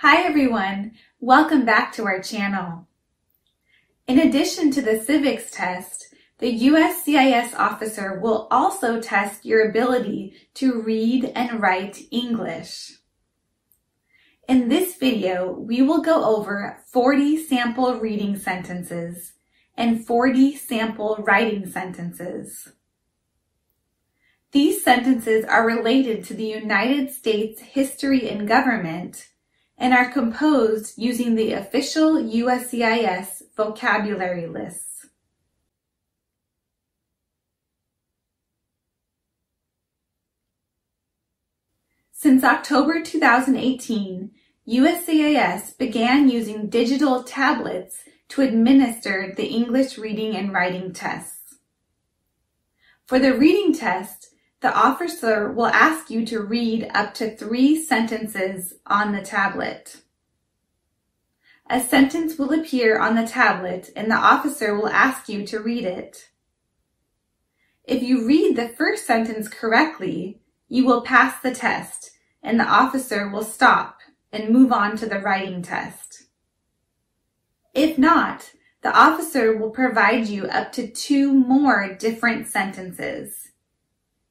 Hi everyone, welcome back to our channel. In addition to the Civics test, the USCIS Officer will also test your ability to read and write English. In this video, we will go over 40 sample reading sentences and 40 sample writing sentences. These sentences are related to the United States history and government and are composed using the official USCIS vocabulary lists. Since October 2018, USCIS began using digital tablets to administer the English reading and writing tests. For the reading test, the officer will ask you to read up to 3 sentences on the tablet. A sentence will appear on the tablet and the officer will ask you to read it. If you read the first sentence correctly, you will pass the test and the officer will stop and move on to the writing test. If not, the officer will provide you up to 2 more different sentences.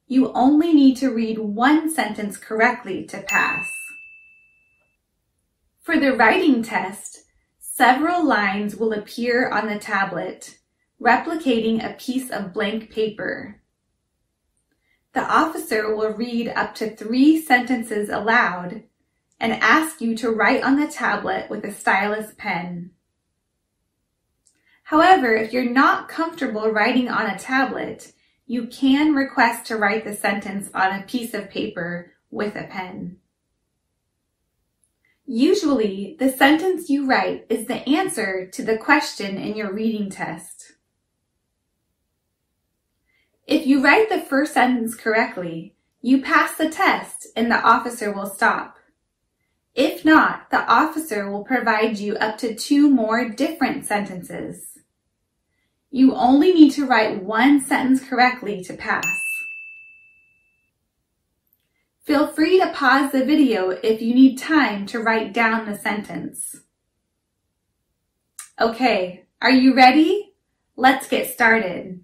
You only need to read 1 sentence correctly to pass. For the writing test, several lines will appear on the tablet, replicating a piece of blank paper. The officer will read up to 3 sentences aloud and ask you to write on the tablet with a stylus pen. However, if you're not comfortable writing on a tablet, you can request to write the sentence on a piece of paper with a pen. Usually, the sentence you write is the answer to the question in your reading test. If you write the first sentence correctly, you pass the test and the officer will stop. If not, the officer will provide you up to 2 more different sentences. You only need to write 1 sentence correctly to pass. Feel free to pause the video if you need time to write down the sentence. Okay, are you ready? Let's get started.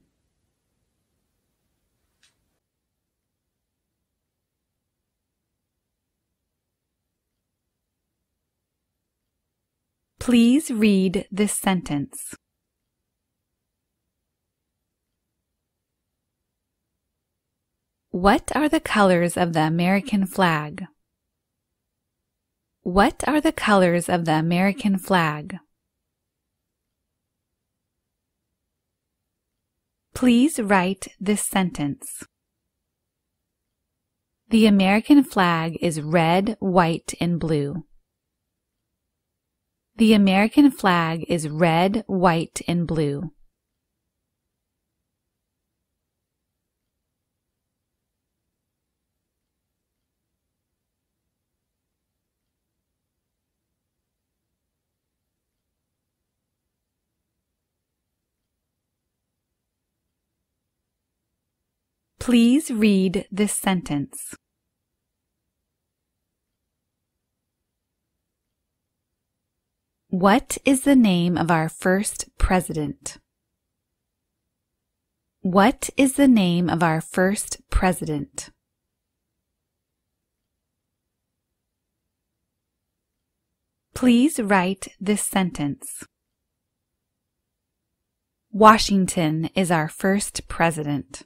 Please read this sentence. What are the colors of the American flag? What are the colors of the American flag? Please write this sentence. The American flag is red, white, and blue. The American flag is red, white, and blue. Please read this sentence. What is the name of our first president? What is the name of our first president? Please write this sentence. Washington is our first president.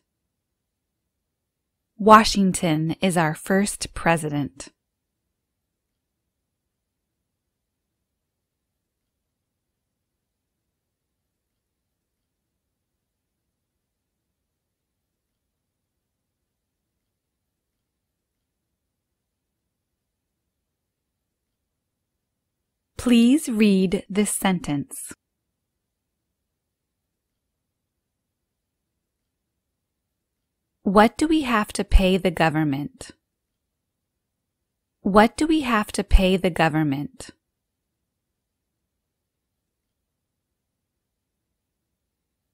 Washington is our first president. Please read this sentence. What do we have to pay the government? What do we have to pay the government?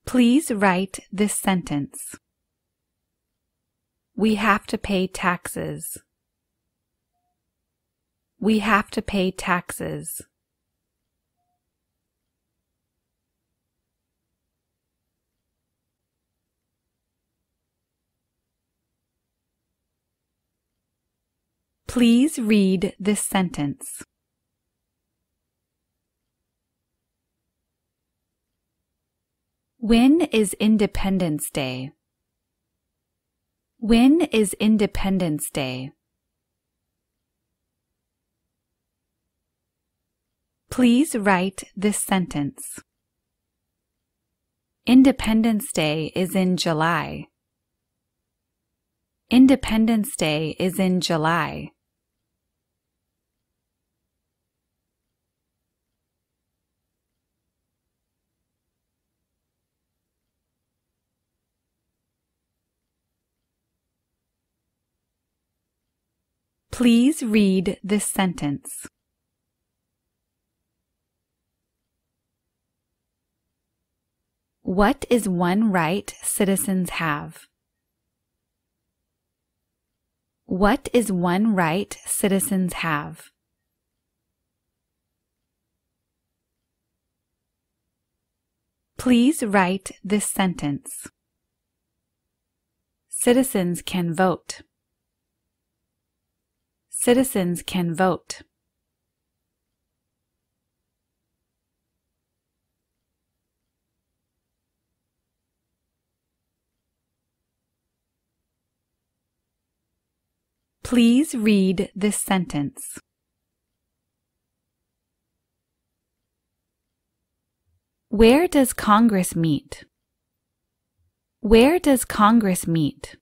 Please write this sentence. We have to pay taxes. We have to pay taxes. Please read this sentence. When is Independence Day? When is Independence Day? Please write this sentence. Independence Day is in July. Independence Day is in July. Please read this sentence. What is one right citizens have? What is one right citizens have? Please write this sentence. Citizens can vote. Citizens can vote. Please read this sentence. Where does Congress meet? Where does Congress meet?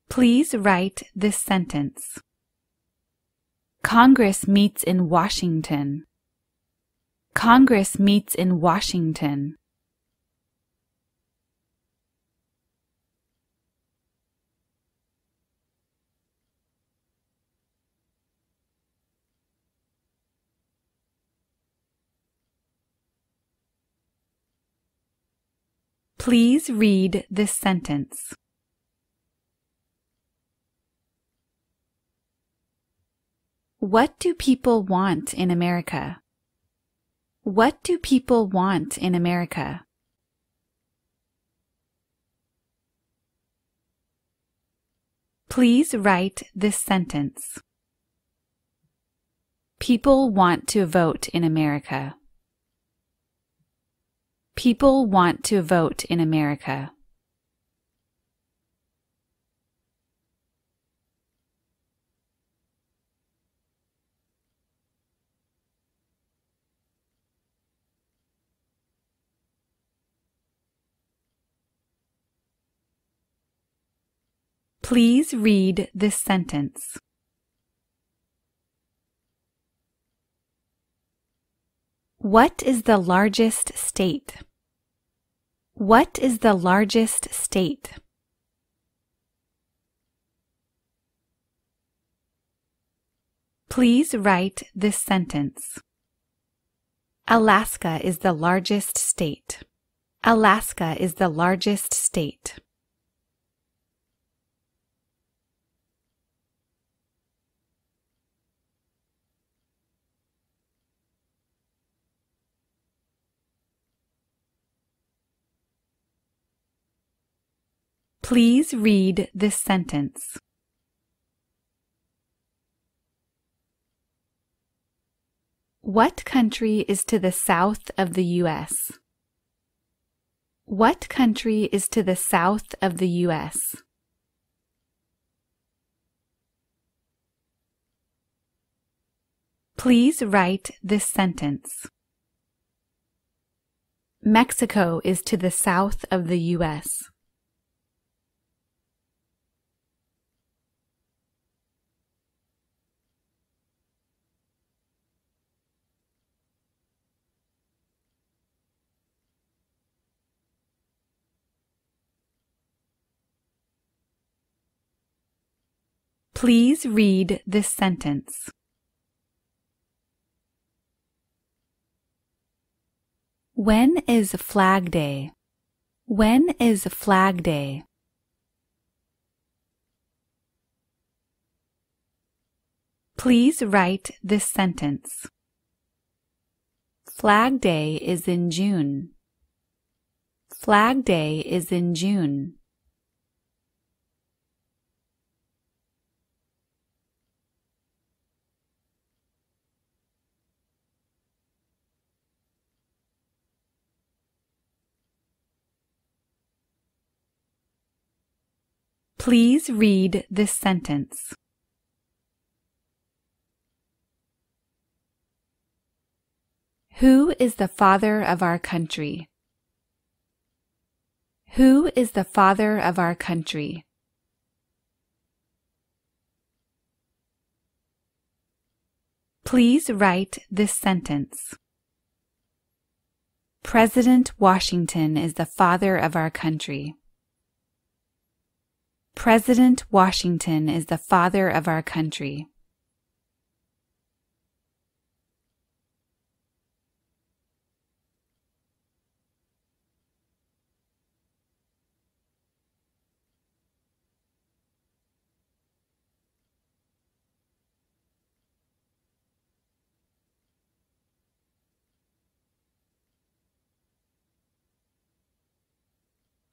Please write this sentence. Congress meets in Washington. Congress meets in Washington. Please read this sentence. What do people want in America? What do people want in America? Please write this sentence. People want to vote in America. People want to vote in America. Please read this sentence. What is the largest state? What is the largest state? Please write this sentence. Alaska is the largest state. Alaska is the largest state. Please read this sentence. What country is to the south of the U.S.? What country is to the south of the U.S.? Please write this sentence. Mexico is to the south of the U.S. Please read this sentence. When is Flag Day? When is Flag Day? Please write this sentence. Flag Day is in June. Flag Day is in June. Please read this sentence. Who is the father of our country? Who is the father of our country? Please write this sentence. President Washington is the father of our country. President Washington is the father of our country.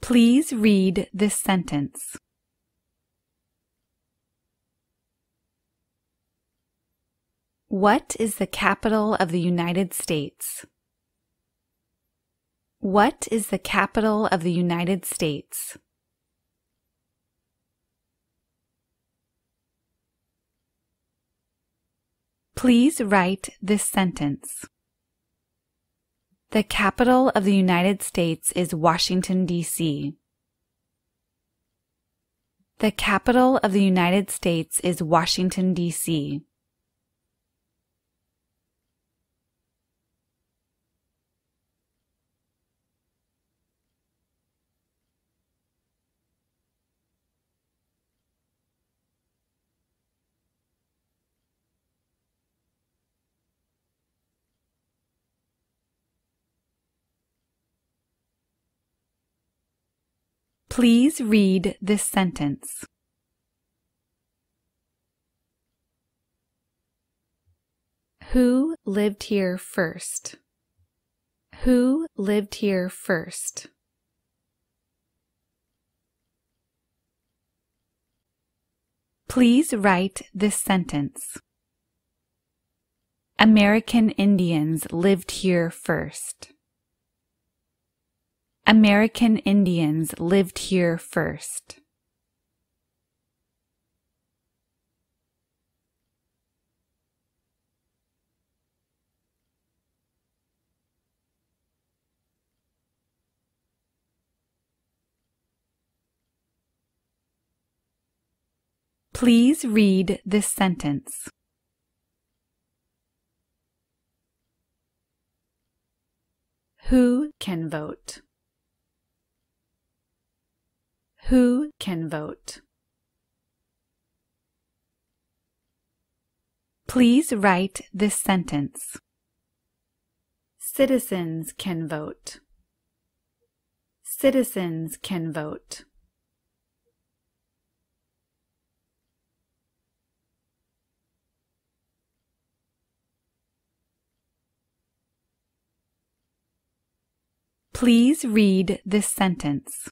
Please read this sentence. What is the capital of the United States? What is the capital of the United States? Please write this sentence. The capital of the United States is Washington, D.C. The capital of the United States is Washington, D.C. Please read this sentence. Who lived here first? Who lived here first? Please write this sentence. American Indians lived here first. American Indians lived here first. Please read this sentence. Who can vote? Who can vote? Please write this sentence. Citizens can vote. Citizens can vote. Please read this sentence.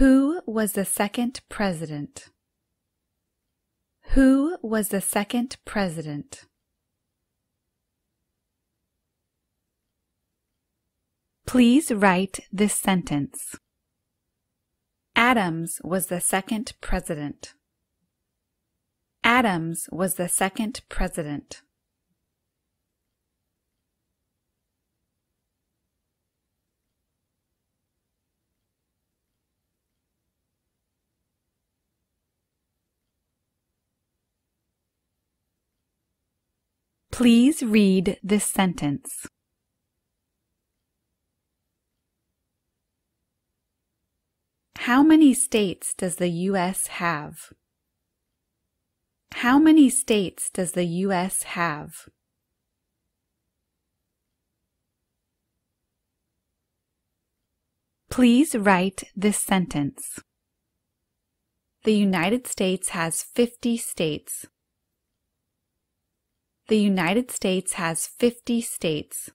Who was the second president? Who was the second president? Please write this sentence. Adams was the second president. Adams was the second president. Please read this sentence. How many states does the U.S. have? How many states does the U.S. have? Please write this sentence. The United States has 50 states. The United States has 50 states.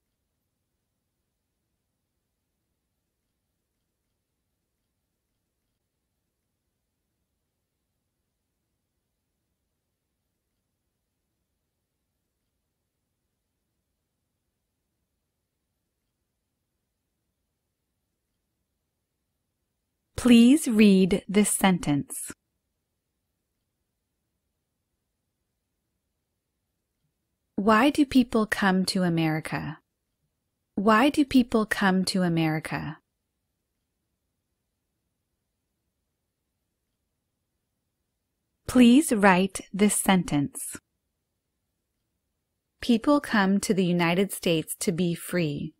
Please read this sentence. Why do people come to America? Why do people come to America? Please write this sentence. People come to the United States to be free.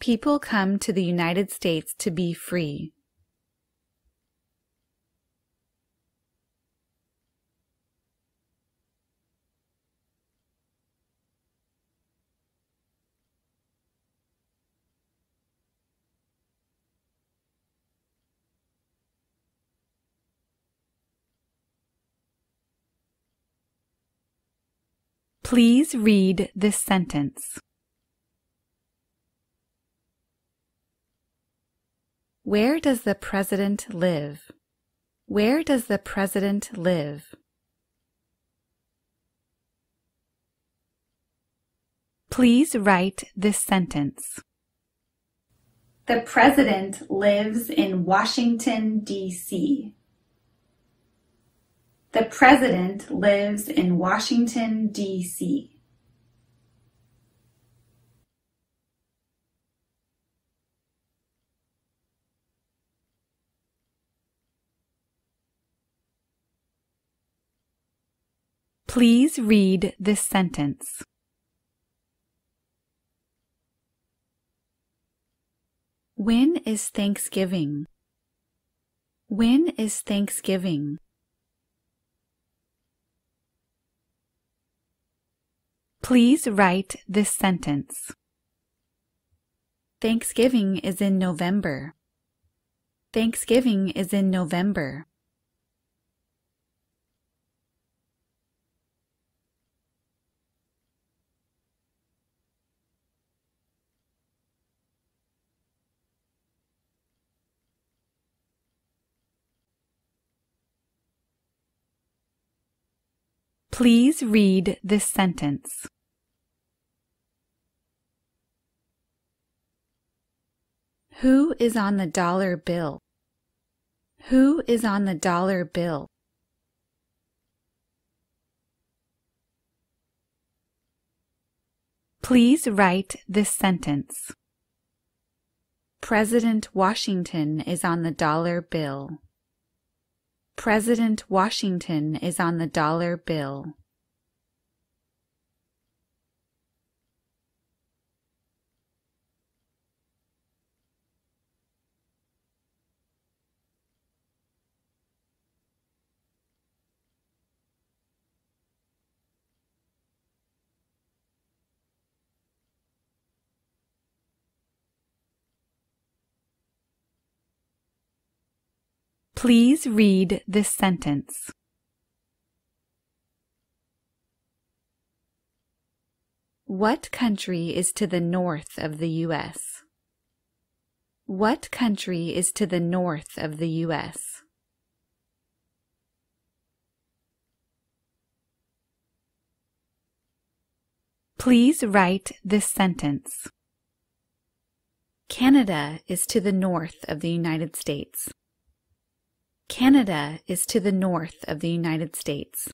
People come to the United States to be free. Please read this sentence. Where does the president live? Where does the president live? Please write this sentence. The president lives in Washington, D.C. The president lives in Washington, D.C. Please read this sentence. When is Thanksgiving? When is Thanksgiving? Please write this sentence. Thanksgiving is in November. Thanksgiving is in November. Please read this sentence. Who is on the dollar bill? Who is on the dollar bill? Please write this sentence. President Washington is on the dollar bill. President Washington is on the dollar bill. Please read this sentence. What country is to the north of the U.S.? What country is to the north of the U.S.? Please write this sentence. Canada is to the north of the United States. Canada is to the north of the United States.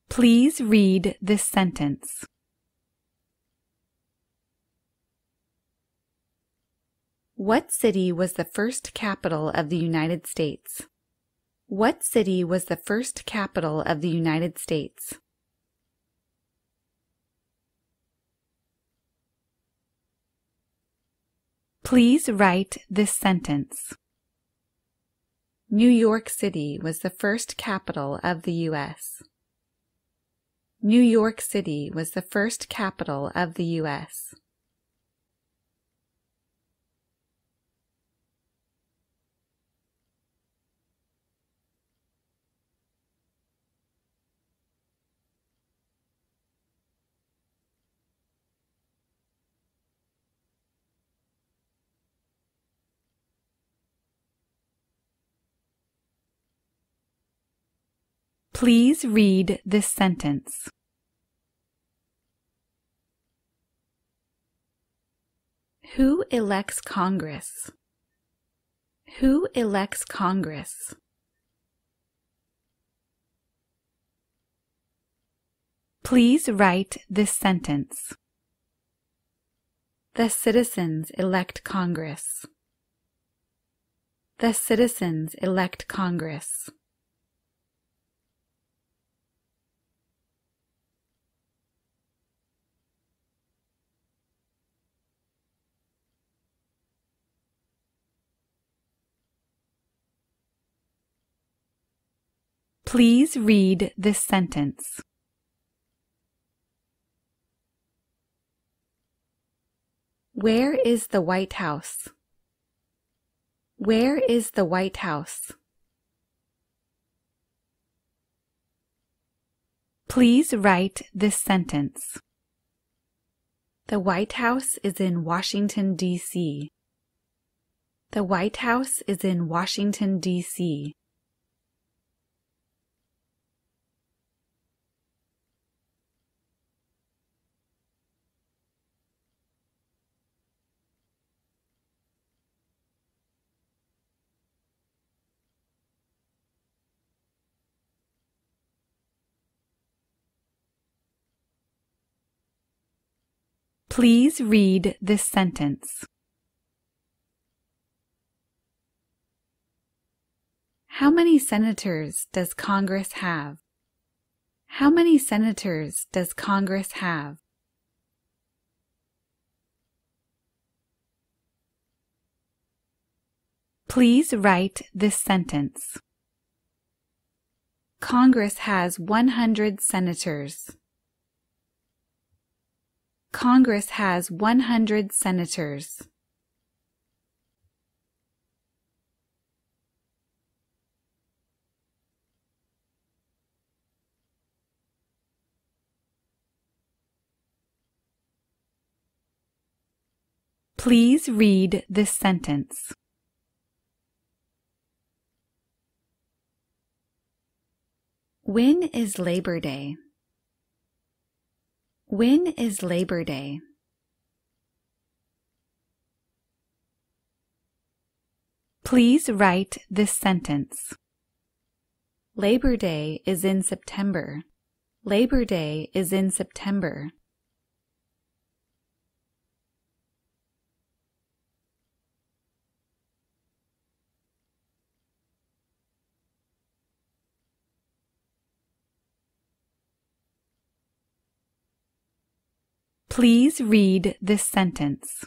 Please read this sentence. What city was the first capital of the United States? What city was the first capital of the United States? Please write this sentence. New York City was the first capital of the U.S. New York City was the first capital of the U.S. Please read this sentence. Who elects Congress? Who elects Congress? Please write this sentence. The citizens elect Congress. The citizens elect Congress. Please read this sentence. Where is the White House? Where is the White House? Please write this sentence. The White House is in Washington, D.C. The White House is in Washington, D.C. Please read this sentence. How many senators does Congress have? How many senators does Congress have? Please write this sentence. Congress has 100 senators. Congress has 100 senators. Please read this sentence. When is Labor Day? When is Labor Day? Please write this sentence. Labor Day is in September. Labor Day is in September. Please read this sentence.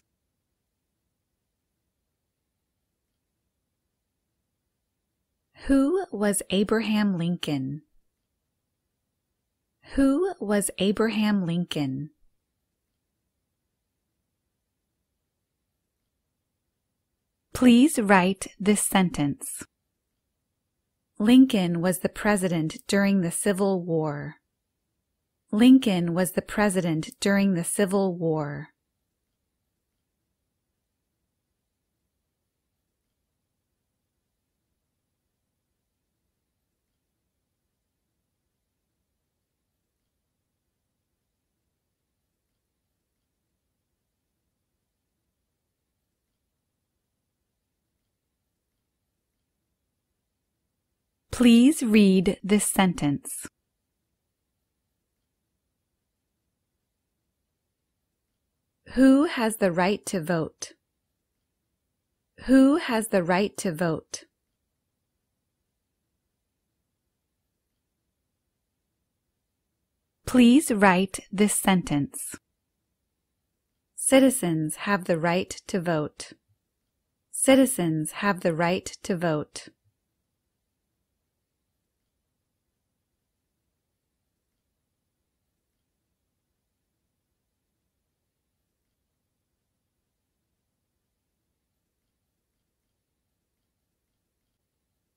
Who was Abraham Lincoln? Who was Abraham Lincoln? Please write this sentence. Lincoln was the president during the Civil War. Lincoln was the president during the Civil War. Please read this sentence. Who has the right to vote? Who has the right to vote? Please write this sentence. Citizens have the right to vote. Citizens have the right to vote.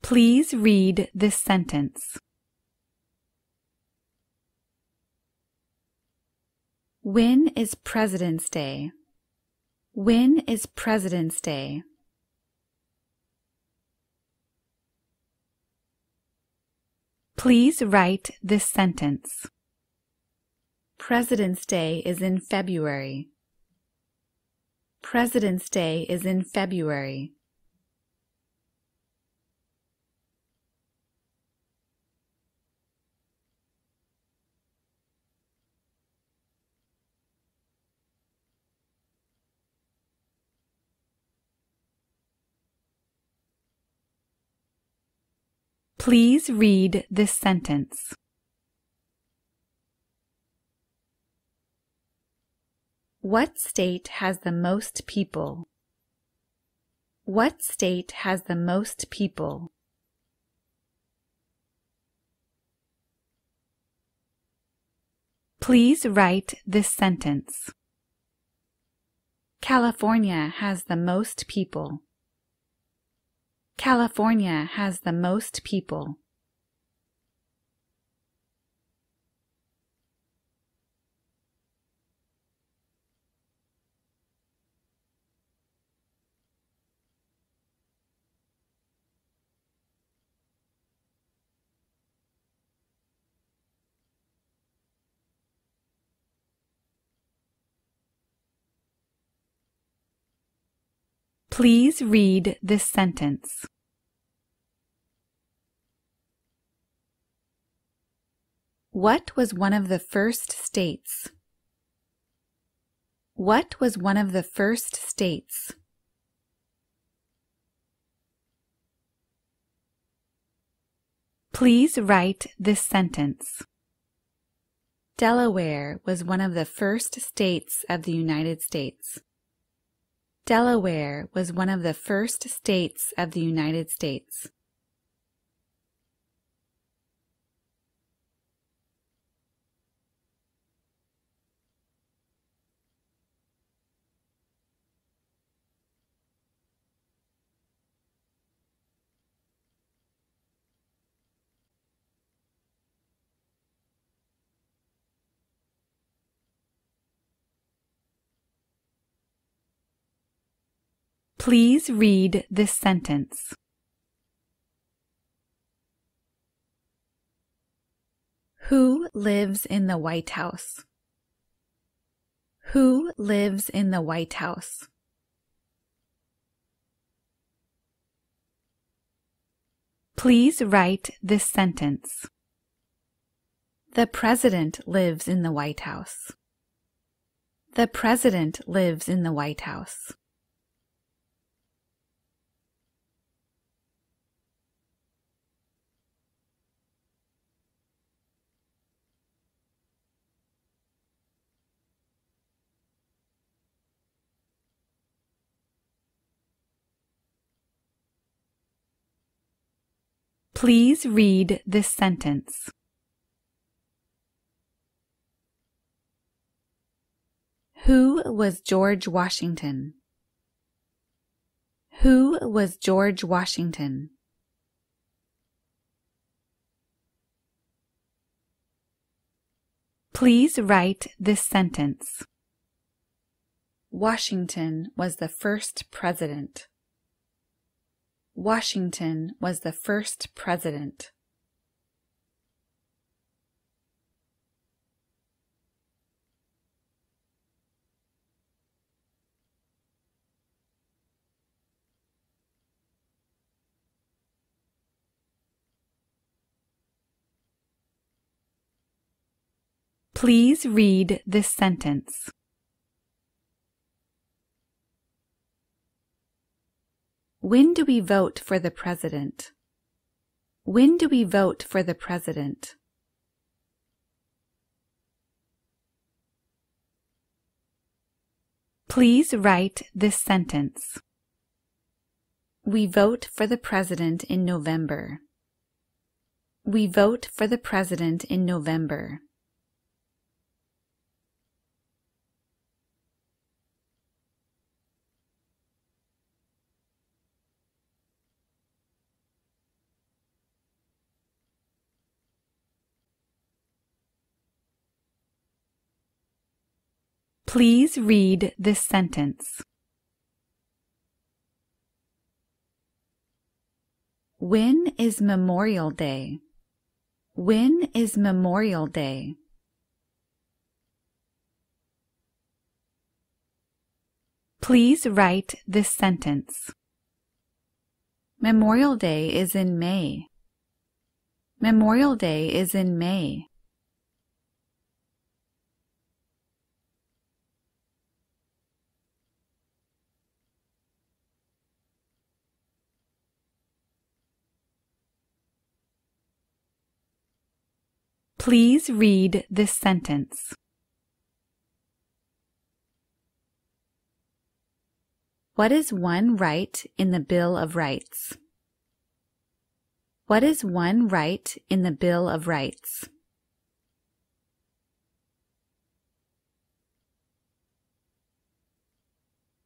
Please read this sentence. When is President's Day? When is President's Day? Please write this sentence. President's Day is in February. President's Day is in February. Please read this sentence. What state has the most people? What state has the most people? Please write this sentence. California has the most people. California has the most people. Please read this sentence. What was one of the first states? What was one of the first states? Please write this sentence. Delaware was one of the first states of the United States. Delaware was one of the first states of the United States. Please read this sentence. Who lives in the White House? Who lives in the White House? Please write this sentence. The President lives in the White House. The President lives in the White House. Please read this sentence. Who was George Washington? Who was George Washington? Please write this sentence. Washington was the first president. Washington was the first president. Please read this sentence. When do we vote for the president? When do we vote for the president? Please write this sentence. We vote for the president in November. We vote for the president in November. Please read this sentence. When is Memorial Day? When is Memorial Day? Please write this sentence. Memorial Day is in May. Memorial Day is in May. Please read this sentence. What is one right in the Bill of Rights? What is one right in the Bill of Rights?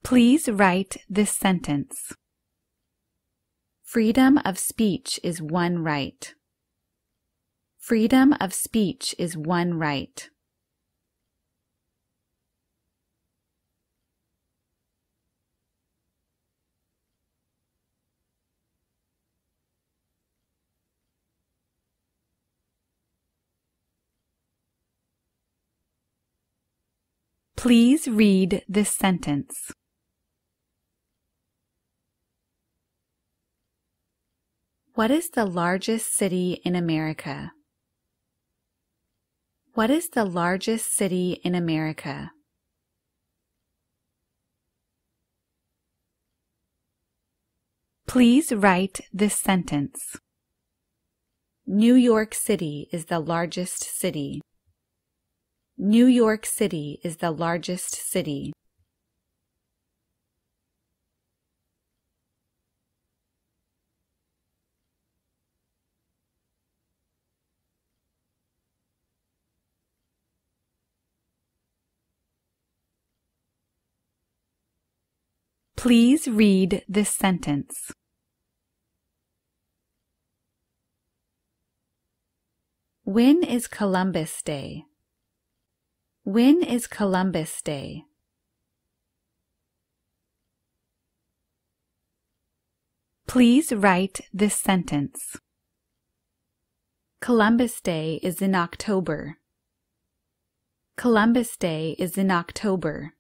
Please write this sentence. Freedom of speech is one right. Freedom of speech is one right. Please read this sentence. What is the largest city in America? What is the largest city in America? Please write this sentence. New York City is the largest city. New York City is the largest city. Please read this sentence. When is Columbus Day? When is Columbus Day? Please write this sentence. Columbus Day is in October. Columbus Day is in October.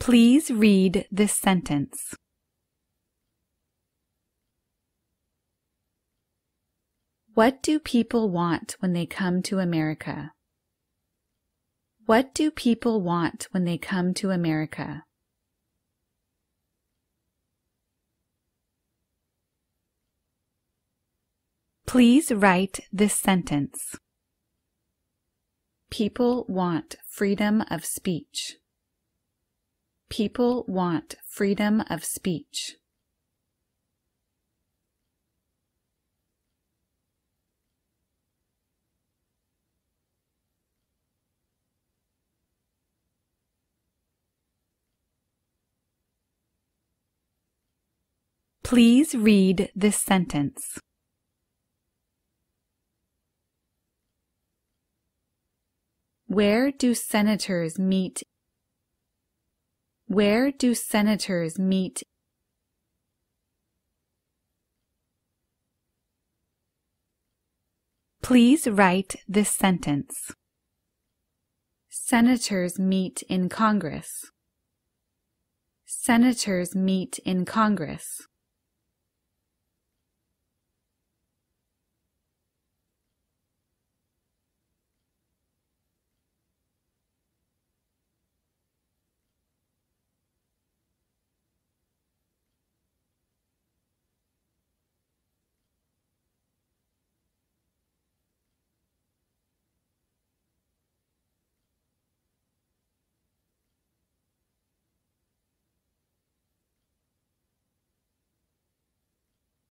Please read this sentence. What do people want when they come to America? What do people want when they come to America? Please write this sentence. People want freedom of speech. People want freedom of speech. Please read this sentence. Where do senators meet? Where do senators meet? Please write this sentence. Senators meet in Congress. Senators meet in Congress.